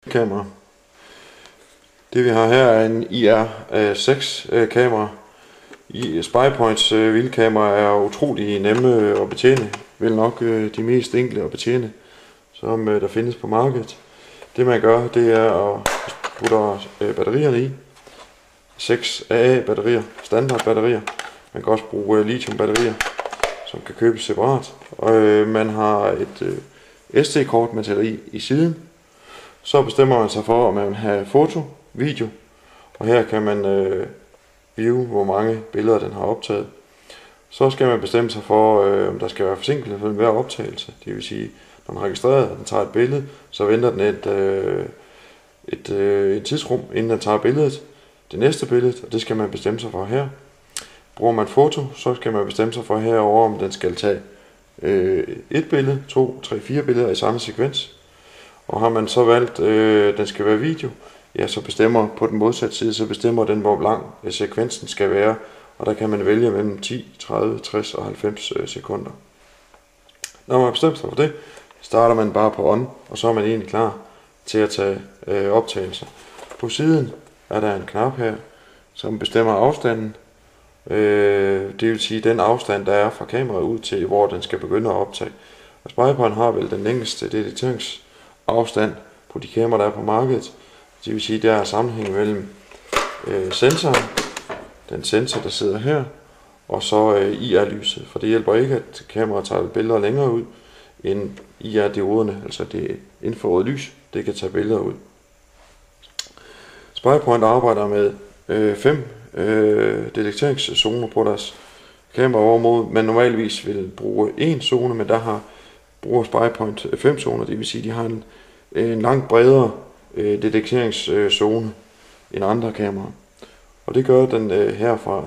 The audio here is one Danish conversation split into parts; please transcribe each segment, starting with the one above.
Kamera. Det vi har her er en IR6 kamera. SpyPoints vildkamera er utrolig nemme at betjene. Vel nok de mest enkle at betjene, som der findes på markedet. Det man gør, det er at putte batterierne i. 6 AA batterier, standard batterier. Man kan også bruge lithium batterier, som kan købes separat. Og man har et SD-kort, man sætter i siden. Så bestemmer man sig for, om man vil have foto, video, og her kan man view, hvor mange billeder den har optaget. Så skal man bestemme sig for, om der skal være forsinkelse for hver optagelse. Det vil sige, når man registrerer, at den tager et billede, så venter den et tidsrum, inden den tager billedet. Det næste billede, og det skal man bestemme sig for her. Bruger man foto, så skal man bestemme sig for herover, om den skal tage et billede, 2, 3, 4 billeder i samme sekvens. Og har man så valgt, den skal være video, ja, så bestemmer på den modsatte side, så bestemmer den, hvor lang sekvensen skal være. Og der kan man vælge mellem 10, 30, 60 og 90 sekunder. Når man har bestemt sig for det, starter man bare på on, og så er man egentlig klar til at tage optagelser. På siden er der en knap her, som bestemmer afstanden. Det vil sige den afstand, der er fra kameraet ud til, hvor den skal begynde at optage. Og SpyPoint har vel den længste detekteringsafstand på de kameraer, der er på markedet. Det vil sige, der er sammenhæng mellem sensoren, den sensor, der sidder her, og så IR-lyset. For det hjælper ikke, at kameraet tager billeder længere ud, end IR-dioderne, altså det infrarøde lys, det kan tage billeder ud. SpyPoint arbejder med 5 detekteringszoner på deres kamera, hvor man normalvis vil bruge en zone, men der bruger SpyPoint 5 zoner, det vil sige, at de har en langt bredere detekteringszone end andre kameraer. Og det gør den herfra.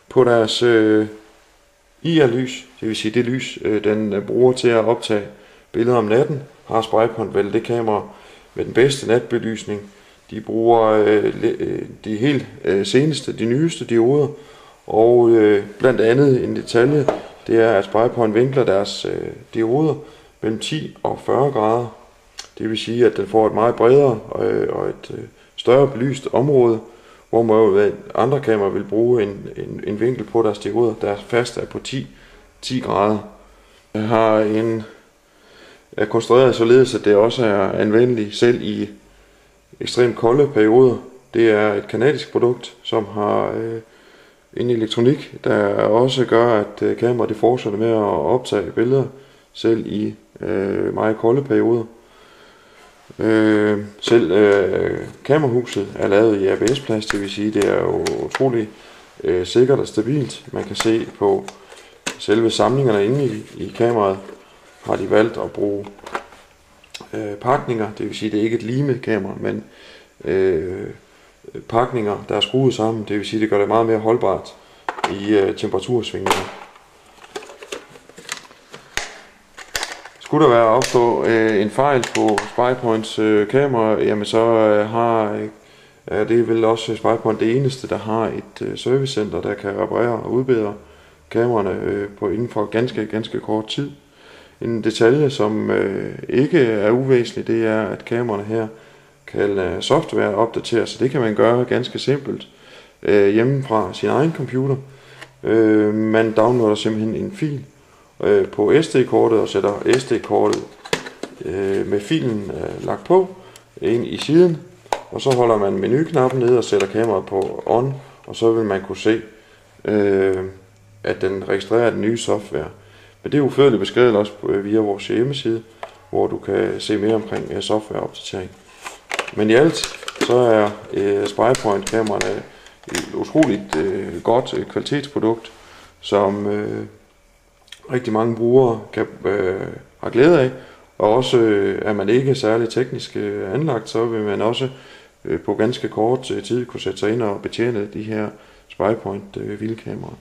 På deres IR-lys, det vil sige det lys, den bruger til at optage billeder om natten, har SpyPoint vel det kamera med den bedste natbelysning. De bruger de helt seneste, de nyeste dioder, og blandt andet en detalje, det er, at SpyPoint vinkler deres dioder mellem 10 og 40 grader. Det vil sige, at den får et meget bredere og et større belyst område, hvor man andre kameraer vil bruge en vinkel på deres dioder, der fast er på 10 grader. Jeg har er konstrueret således, at det også er anvendeligt selv i ekstremt kolde perioder. Det er et kanadisk produkt, som har en elektronik, der også gør, at kameraet det fortsætter med at optage billeder, selv i meget kolde perioder. Selv kamerahuset er lavet i ABS-plast, det vil sige, det er jo utrolig sikkert og stabilt. Man kan se på selve samlingerne inde i kameraet, har de valgt at bruge pakninger, det vil sige, det er ikke et limet kamera, men pakninger, der er skruet sammen, det vil sige, det gør det meget mere holdbart i temperatursvingninger. Skulle der være opstå en fejl på SpyPoints kamera, jamen så er det vel også SpyPoint det eneste, der har et servicecenter, der kan reparere og udbedre kameraerne inden for ganske kort tid. En detalje, som ikke er uvæsentlig, det er, at kameraerne her kan software opdateres, så det kan man gøre ganske simpelt hjemme fra sin egen computer. Man downloader simpelthen en fil på SD-kortet og sætter SD-kortet med filen lagt på ind i siden, og så holder man menuknappen nede og sætter kameraet på on, og så vil man kunne se, at den registrerer den nye software. Men det er udførligt beskrevet også via vores hjemmeside, hvor du kan se mere omkring softwareopdatering. Men i alt så er SpyPoint kameraerne et utroligt godt kvalitetsprodukt, som rigtig mange brugere har glæde af. Og også er man ikke særlig teknisk anlagt, så vil man også på ganske kort tid kunne sætte sig ind og betjene de her SpyPoint vildkameraer.